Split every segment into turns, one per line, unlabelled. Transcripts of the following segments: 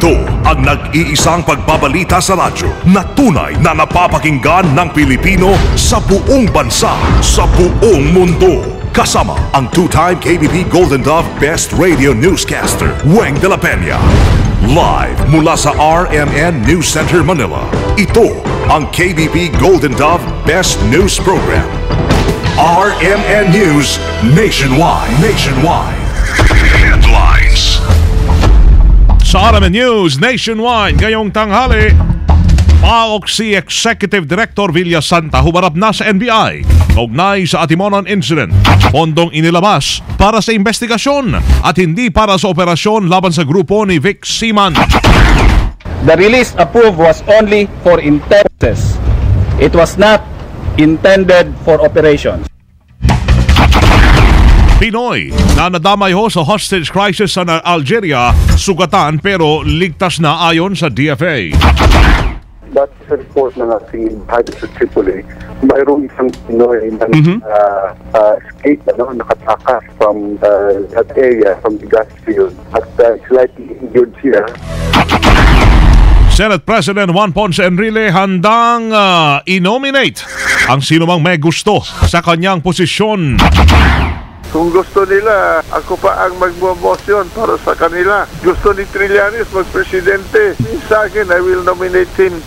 Ito ang nag-iisang pagbabalita sa radyo na tunay na napapakinggan ng Pilipino sa buong bansa, sa buong mundo. Kasama ang two-time KBP Golden Dove Best Radio Newscaster, Weng de la Peña. Live mula sa RMN News Center, Manila. Ito ang KBP Golden Dove Best News Program. RMN News Nationwide. Headlines.
Sa RMN News Nationwide ngayong tanghali, PAOK si Executive Director Villasanta humarap na sa NBI kaugnay sa Atimonan Incident. Pondong inilabas para sa investigasyon at hindi para sa operasyon laban sa grupo ni Vic Seaman.
The release approved was only for intelligence. It was not intended for operations.
Pinoy na nadamay ho sa hostage crisis sa Algeria, sugatan pero ligtas na ayon sa DFA.
That is a report na nating bahagi sa Tripoli. Mayroong isang Pinoy na escape, nakatakas from that area, from the gas field, at slightly injured siya.
Senate President Juan Ponce Enrile handang i-nominate ang sinumang may gusto sa kanyang posisyon.
Kung gusto nila, ako pa ang magmomosyon para sa kanila. Gusto ni Trillanes magpresidente. Sa akin, I will nominate him.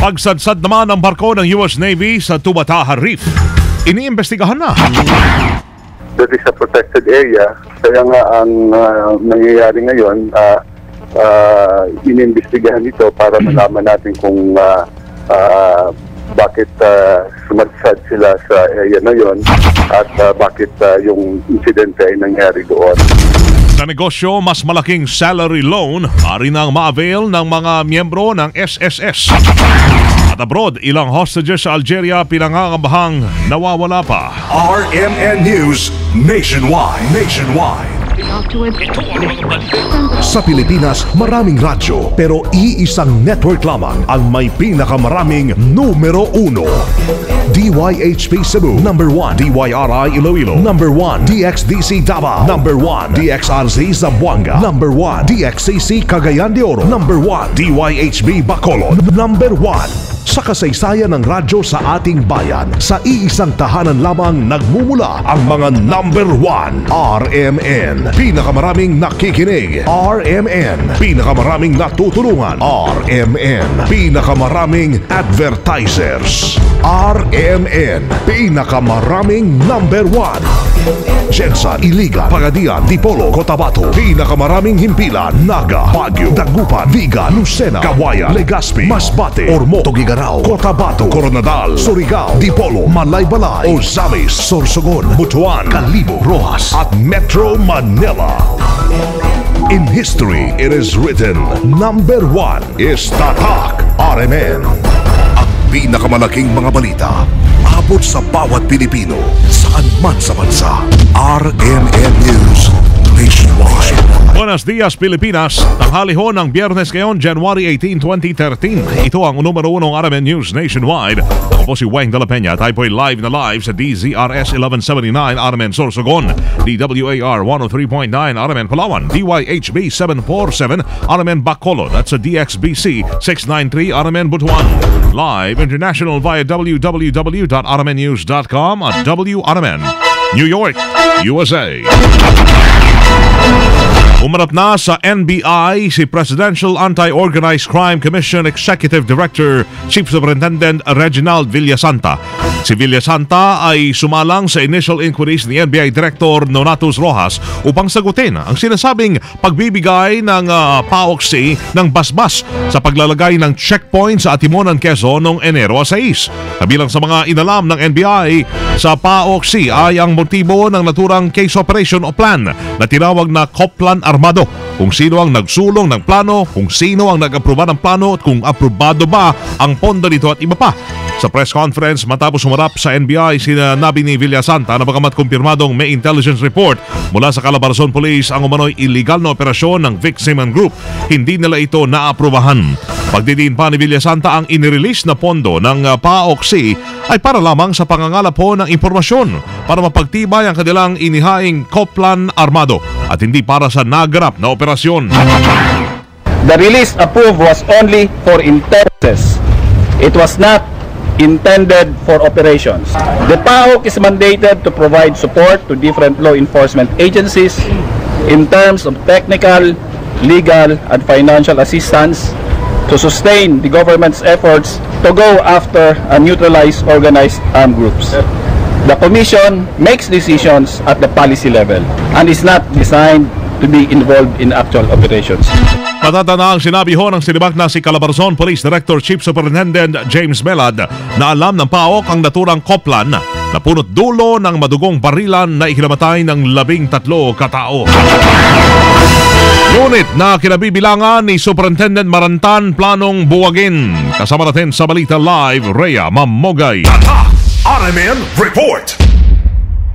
Pagsadsad naman ang barko ng US Navy sa Tubataha Reef. Iniimbestigahan na.
That is a protected area. Kaya nga ang nangyayari ngayon, iniimbestigahan ito para malaman natin kung bakit sumadsad sila sa area na yon at bakit yung insidente ay nangyari doon.
Sa negosyo, mas malaking salary loan maaari nang ma-avail ng mga miyembro ng SSS. At abroad, ilang hostages sa Algeria pinangangambahang nawawala pa.
RMN News Nationwide. Sa Pilipinas, maraming radyo pero iisang network lamang ang may pinakamaraming numero 1. DYHP Cebu, number 1. DYRI Iloilo, number 1. DXDC Davao, number 1. DXRZ Zamboanga, number 1. DXCC Cagayan de Oro, number 1. DYHB Bacolod, number 1. Sa kasaysayan ng radyo sa ating bayan, sa iisang tahanan lamang nagmumula ang mga number 1. RMN, pinakamaraming nakikinig. RMN, pinakamaraming natutulungan. RMN, pinakamaraming advertisers. RMN, pinakamaraming number 1. Jensa, Iligan, Pagadian, Dipolo, Cotabato, pinakamaraming himpilan. Naga, Baguio, Dagupan, Viga, Lucena, Kawayan, Legazpi, Masbate, Ormo, Tugigaraw, Cotabato, Coronadal, Surigao, Dipolo, Malaybalay, Ozamis, Sorsogon, Butuan, Calibo, Rojas at Metro Manila. In history, it is written, number 1 is Tatak RMN. Ang pinakamalaking mga balita, abot sa bawat Pilipino, saan man sa bansa. RMN News Nationwide.
Buenos dias, Pilipinas. Tanghali ho ng Biyernes ngayon, January 18, 2013. Ito ang numero 1 RMN News Nationwide. Ako po si Weng de la Peña. Tayo po'y live sa DZRS 1179 RMN Sorsogon, DWAR 103.9 RMN Palawan, DYHB 747 RMN Bacolod. That's a DXBC 693 RMN Butuan. Live international via www.rmnnews.com at WRMN New York, USA. Umarap na sa NBI si Presidential Anti-Organized Crime Commission Executive Director Chief Superintendent Reginald Villasanta. Si Villasanta ay sumalang sa initial inquiries ni NBI Director Nonatus Rojas upang sagutin ang sinasabing pagbibigay ng PAOK ng basbas sa paglalagay ng checkpoint sa Atimonan, Quezon noong Enero 6. Kabilang sa mga inalam ng NBI sa PAOK ay ang motibo ng naturang case operation o plan na tinawag na Coplan Armado, kung sino ang nagsulong ng plano, kung sino ang nag-aproba ng plano at kung aprobado ba ang pondo nito at iba pa. Sa press conference matapos humarap sa NBI, sinabi ni Villasanta na bagamat kumpirmadong may intelligence report mula sa Calabarzon Police ang umano'y illegal na operasyon ng Vic Seaman Group, hindi nila ito naaprubahan. Pagdidiin pa ni Villasanta ang inirelease na pondo ng PAOK ay para lamang sa pangangalap po ng impormasyon para mapagtibay ang kanilang inihaing Coplan Armado. at hindi para sa naganap na operasyon.
The release approved was only for intelligence. It was not intended for operations. The PAOK is mandated to provide support to different law enforcement agencies in terms of technical, legal, and financial assistance to sustain the government's efforts to go after and neutralize organized armed groups. The Commission makes decisions at the policy level and is not designed to be involved in actual operations.
Matatanaang sinabi ho ng sinibak na si Calabarzon Police Director Chief Superintendent James Melad na alam ng PAOK ang naturang koplan na punot dulo ng madugong barilan na ikinamatay ng 13 katao. Ngunit na kinabibilangan ni Superintendent Marantan planong buwagin. Kasama natin sa Balita Live, Rhea Mamogay.
RMN Report.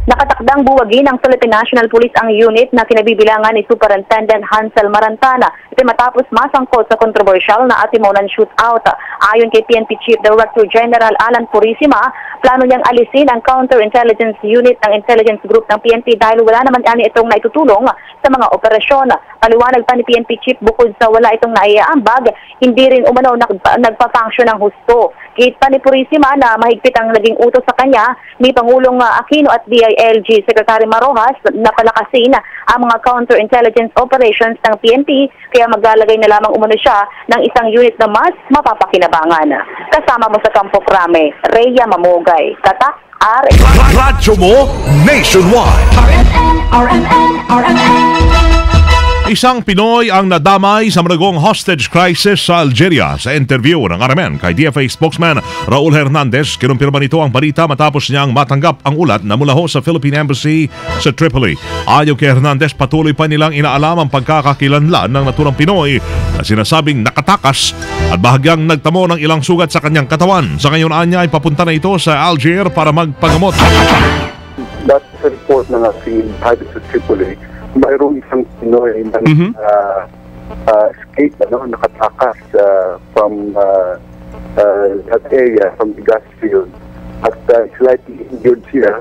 Nakatakdang buwagin ng Philippine National Police ang unit na kinabibilangan ni Superintendent Hansel Marantana. Ito matapos masangkot sa kontrobersyal na Atimonan shootout. Ayon kay PNP Chief Director General Alan Purisima, plano niyang alisin ang counterintelligence unit ng intelligence group ng PNP dahil wala naman ani itong naitutulong sa mga operasyon. Paliwanag pa ni PNP Chief, bukod sa wala itong naiaambag, hindi rin umano nagpa-function ng husto. Kahit pa ni Purisima na mahigpit ang naging utos sa kanya ni Pangulong Aquino at DILG Secretary Marojas na palakasin ang mga counterintelligence operations ng PNP, kaya maglalagay na lamang umano siya ng isang unit na mas mapapakinabangan. Kasama mo sa Campo Crame, Rhea Mamogay, Tatak RMN.
Radyo mo nationwide.
Isang Pinoy ang nadamay sa managong hostage crisis sa Algeria. Sa interview ng RMN kay DFA spokesman Raul Hernandez, kinumpirma nito ang balita matapos niyang matanggap ang ulat na mula ho sa Philippine Embassy sa Tripoli. Ayon kay Hernandez, patuloy pa nilang inaalam ang pagkakakilanlan ng naturang Pinoy na sinasabing nakatakas at bahagyang nagtamo ng ilang sugat sa kanyang katawan. Sa ngayon anya ay papunta na ito sa Algier para magpagamot.
That's the report na natin habit sa Tripoli. Mayroong isang Pinoy na escape, nakatakas from that area, from the gas field. At slightly injured siya.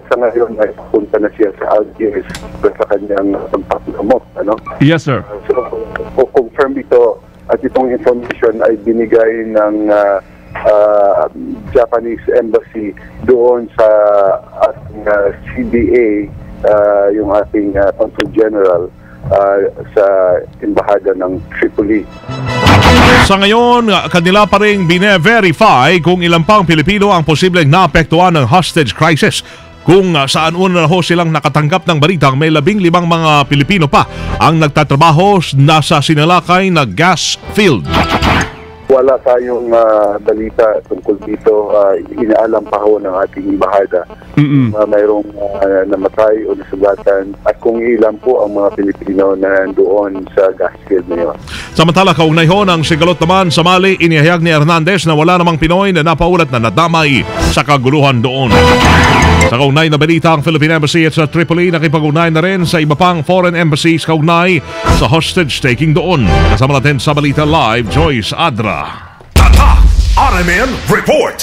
Sa ngayon ay papunta na siya sa Algiers sa kanyang pagpapagamot.
Yes, sir.
So, confirm ito at itong information ay binigay ng Japanese Embassy doon sa ating CDA, yung ating Consul General sa Embahada ng Tripoli.
Sa ngayon, kanila pa rin bine-verify kung ilang pang Pilipino ang posibleng naapektuhan ng hostage crisis. Kung saan una ho silang nakatanggap ng balitang may 15 mga Pilipino pa ang nagtatrabaho nasa sinalakay na gas field.
Wala tayong balita tungkol dito. Inaalam pa ho ng ating embahada. Mayroong namatay o nasugatan at kung ilan po ang mga Pilipino na nandoon sa gas field na yun.
Samantala, kaugnay ho ng sigalot naman sa Mali, inihayag ni Hernandez na wala namang Pinoy na napaulat na nadamay sa kaguluhan doon. Sa kaugnay na balita, ang Philippine Embassy at sa Tripoli nakipag-ugnay na rin sa iba pang foreign embassies kaugnay sa hostage taking doon. Kasama natin sa Balita Live, Joyce Adra.
RMN Report.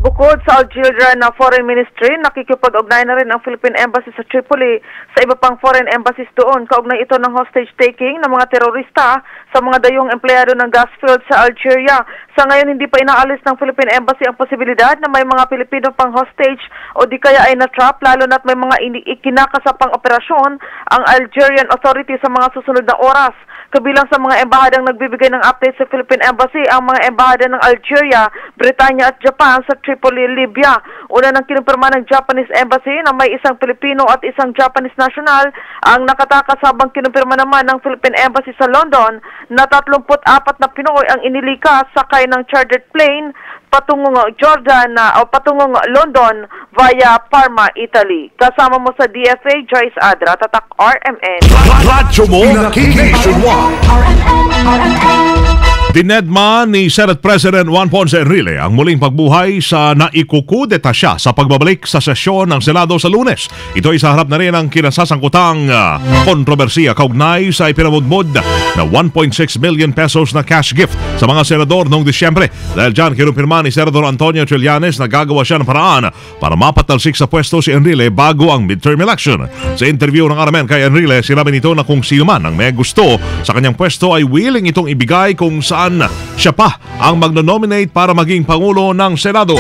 Bukod sa Algeria na Foreign Ministry, nakikipag-ugnay na rin ang Philippine Embassy sa Tripoli sa iba pang foreign embassies doon. Kaugnay ito ng hostage taking ng mga terorista sa mga dayong empleyado ng gas field sa Algeria. Sa ngayon, hindi pa inaalis ng Philippine Embassy ang posibilidad na may mga Pilipino pang hostage o di kaya ay na-trap, lalo na't may mga ikinakasapang operasyon ang Algerian authority sa mga susunod na oras. Kabilang sa mga embahadang nagbibigay ng update sa Philippine Embassy ang mga embahada ng Algeria, Britanya at Japan sa Tripoli, Libya. Una nang kinumpirma ng Japanese Embassy na may isang Pilipino at isang Japanese national ang nakatakas, habang kinumpirma naman ng Philippine Embassy sa London na 34 na Pinoy ang inilikas sakay ng chartered plane patungong Jordan o patungong London via Parma, Italy. Kasama mo sa DFA, Joyce Adra, Tatak RMN.
Radyo mo nationwide.
Dinedma ni Senate President Juan Ponce Enrile ang muling pagbuhay sa naikukudeta siya sa pagbabalik sa sesyon ng Senado sa Lunes. Ito ay sa harap na rin ang kinasasangkutang kontrobersiya kaugnay sa ipinamudmod na 1.6 million pesos na cash gift sa mga senador noong Disyembre. Dahil dyan, kinumpirma ni Senador Antonio Trillanes na gagawa siya ng paraan para mapatalsik sa pwesto si Enrile bago ang midterm election. Sa interview ng RMN kay Enrile, sinabi nito na kung sino man ang may gusto sa kanyang pwesto ay willing itong ibigay kung saan siya pa ang magno-nominate para maging Pangulo ng Senado.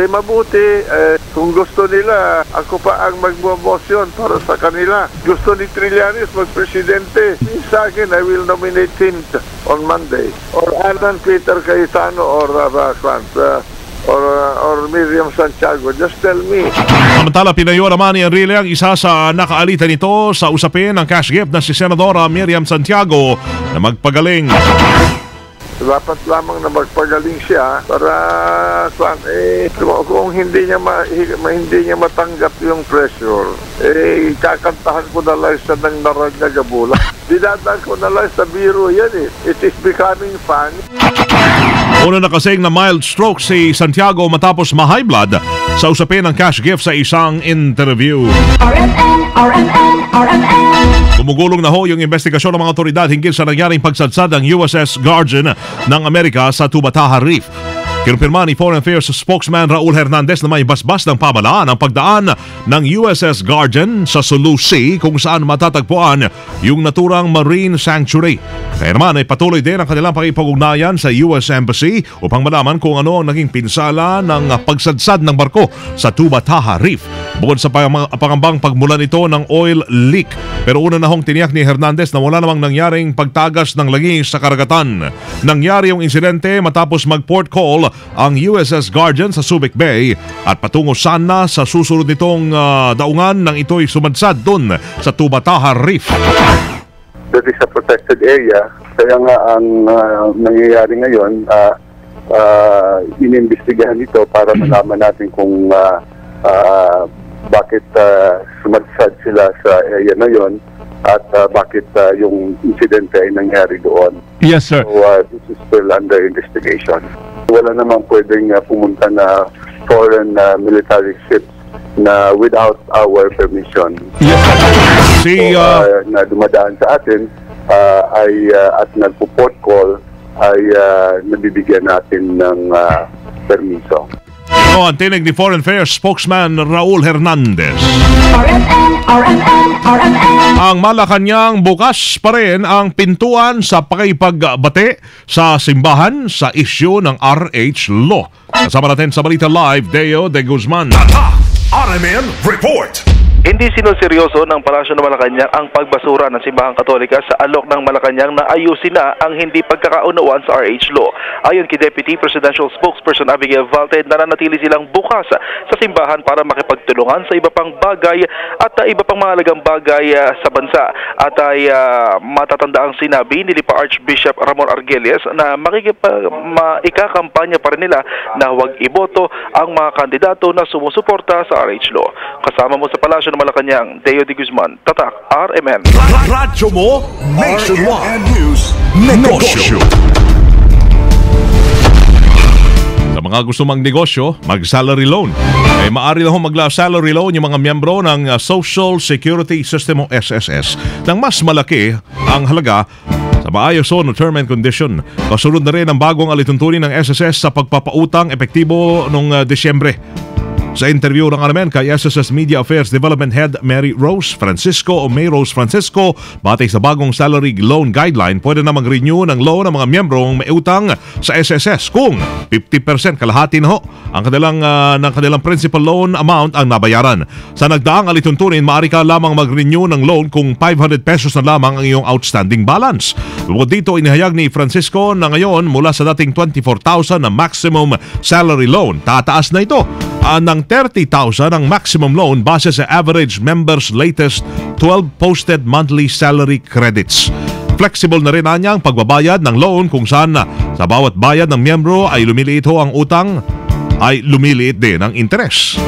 Mabuti, kung gusto nila, ako pa ang magmomosyon para sa kanila. Gusto ni Trillanes mag-presidente. Sa akin, I will nominate him on Monday. Or Alan Peter Cayetano or Miriam Santiago. Just tell me.
Samantala, pinayo naman ni Enrile ang isa sa nakaalitan nito sa usapin ng cash gift na si Senadora Miriam Santiago na magpagaling.
Dapat lamang na magpagaling siya para kung hindi niya matanggap yung pressure, kakantahan ko na lang sa nang naranyagabula. Dinadaan ko na lang sa biro yan . It is becoming fun.
Una na kasing na mild stroke si Santiago matapos ma-high blood sa usapin ng cash gift sa isang interview. Gumugulong na ho yung investigasyon ng mga otoridad hinggil sa nangyaring pagsadsad ng USS Guardian ng Amerika sa Tubataha Reef. Kinumpirma ni Foreign Affairs spokesman Raul Hernandez na may basbas ng pamalaan ang pagdaan ng USS Guardian sa Sulu Sea kung saan matatagpuan yung naturang marine sanctuary. Kaya naman ay patuloy din ang kanilang pakipag-ugnayan sa US Embassy upang malaman kung ano ang naging pinsala ng pagsadsad ng barko sa Tubataha Reef. Bukod sa pangambang pagmulan ito ng oil leak. Pero una na hong tiniyak ni Hernandez na wala namang nangyaring pagtagas ng langis sa karagatan. Nangyari yung insidente matapos mag-port call ang USS Guardian sa Subic Bay at patungo sana sa susunod nitong daungan nang ito'y sumadsad doon sa Tubataha Reef.
That is a protected area. Kaya nga ang nangyayari ngayon, inimbestigahan ito para malaman natin kung bakit sumadsad sila sa area na yon at bakit yung insidente ay nangyari doon.
Yes, sir.
So this is still under investigation. Wala namang pwedeng pumunta na foreign military ships na without our permission.
Yes, sir.
Na dumadaan sa atin at nagpo-port call ay nabibigyan natin ng permiso.
Ito ang tinig ni Foreign Affairs spokesman Raul Hernandez. Ang Malacanang, bukas pa rin ang pintuan sa pakipagbate sa simbahan sa isyu ng RH Law. Kasama natin sa Balita Live, Deo de Guzman.
RMN Report.
Hindi sinuseryoso ng Palasyo ng Malacanang ang pagbasura ng Simbahang Katolika sa alok ng Malacanang na ayusin na ang hindi pagkakaunawaan sa RH Law. Ayon kay Deputy Presidential Spokesperson Abigail Valted, nananatili silang bukas sa simbahan para makipagtulungan sa iba pang bagay at iba pang mahalagang bagay sa bansa. At ay matatanda ang sinabi ni Archbishop Ramon Argelies na ikakampanya pa rin nila na huwag iboto ang mga kandidato na sumusuporta sa RH Law. Kasama mo sa Palasyo ng Malacanang, Deo de Guzman, Tatak, RMN.
Radyo mo, Nationwide News, Negosyo.
Sa mga gusto magnegosyo, mag-salary loan. Maaari lang mag-salary loan yung mga miyembro ng Social Security System o SSS nang mas malaki ang halaga sa maayos na term and condition. Kasunod na rin ang bagong alituntunin ng SSS sa pagpapautang epektibo noong Disyembre. Sa interview ng RMN kay SSS Media Affairs Development Head May Rose Francisco, batay sa bagong salary loan guideline, pwede na mag-renew ng loan ng mga miyembrong may utang sa SSS kung 50% kalahati na ho ang kanilang principal loan amount ang nabayaran. Sa nagdaang alituntunin, maaari ka lamang mag-renew ng loan kung 500 pesos na lamang ang iyong outstanding balance. Bukod dito, inihayag ni Francisco na ngayon mula sa dating 24,000 na maximum salary loan, tataas na ito ng 30,000 ang maximum loan base sa average member's latest 12 posted monthly salary credits. Flexible na rin ang pagbabayad ng loan kung saan sa bawat bayad ng miyembro ay lumiliit ho ang utang, ay lumiliit din ang interes.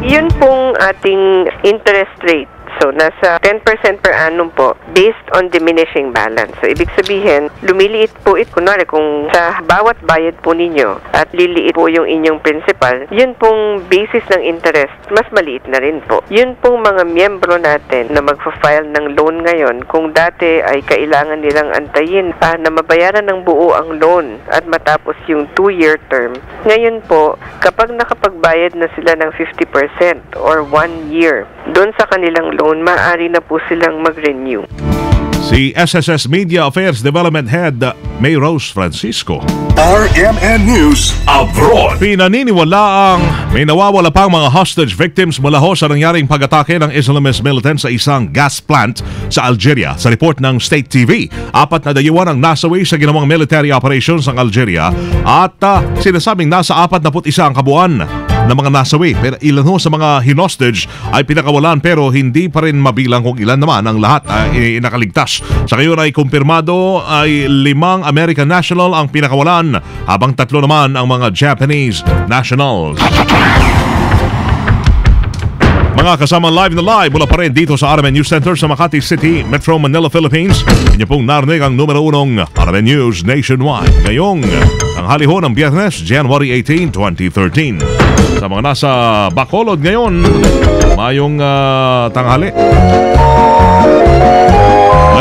Yun pong ating interest rate So, nasa 10% per annum po based on diminishing balance. So, ibig sabihin, lumiliit po ito. Kunwari, kung sa bawat bayad po ninyo at liliit po yung inyong principal, yun pong basis ng interest, mas maliit na rin po. Yun pong mga miyembro natin na magfa-file ng loan ngayon, kung dati ay kailangan nilang antayin na mabayaran ng buo ang loan at matapos yung 2-year term, ngayon po, kapag nakapagbayad na sila ng 50% or 1 year, doon sa kanilang loan, maaari na po silang mag-renew.
Si SSS Media Affairs Development Head May Rose Francisco.
RMN News Abroad.
Pinaniniwalaang may nawawala pang mga hostage victims mula ho sa nangyaring pag-atake ng Islamist militant sa isang gas plant sa Algeria. Sa report ng State TV, 4 na dayuhan ang nasawi sa ginawang military operations ng Algeria at sinasabing nasa 41 ang kabuuan ng mga nasawi. Pero ilan ho sa mga hinostage ay pinakawalan pero hindi pa rin mabilang kung ilan naman ang lahat ay nakaligtas. Sa ngayon ay kumpirmado ay 5 American national ang pinakawalan habang 3 naman ang mga Japanese nationals. Mga kasama live na live mula pa rin dito sa RMN News Center sa Makati City, Metro Manila, Philippines. Inyo pong narinig ang numero 1 RMN News Nationwide. Ngayong tanghali ho ng Biyernes, January 18, 2013. Sa mga nasa Bacolod ngayon, mayong tanghali.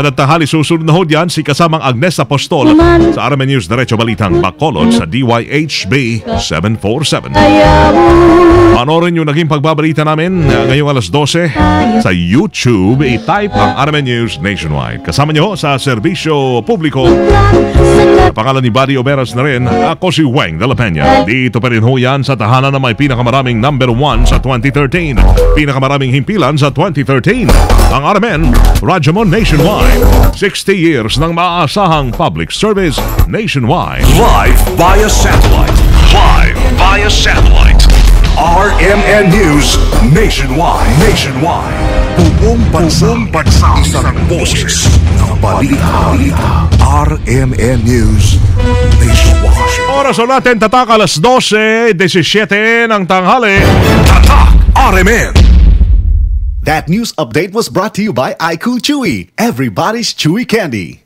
Tanghali, susunod na ho dyan si kasamang Agnes Apostol sa RMN News Diretso Balitang Bacolod sa DYHB 747. Panorin yung naging pagbabalita namin ngayong alas 12 sa YouTube. I-type ang RMN News Nationwide. Kasama niyo sa serbisyo publiko. Pangalan ni Buddy Oberas na rin. Ako si Weng de la Peña. Dito pa rin ho yan sa tahanan na may pinakamaraming number 1 sa 2013. Pinakamaraming himpilan sa 2013. Ang RMN Rajamon Nationwide. 60 years ng maaasahang public service nationwide.
Live via satellite. Live via satellite. RMN News Nationwide. Nationwide. Buong bansa. Isang boses ng balita. RMN News Nationwide.
Oras natin tatak alas 12:17 ng tanghali.
Tatak RMN. That news update was brought to you by iCool Chewy, everybody's chewy candy.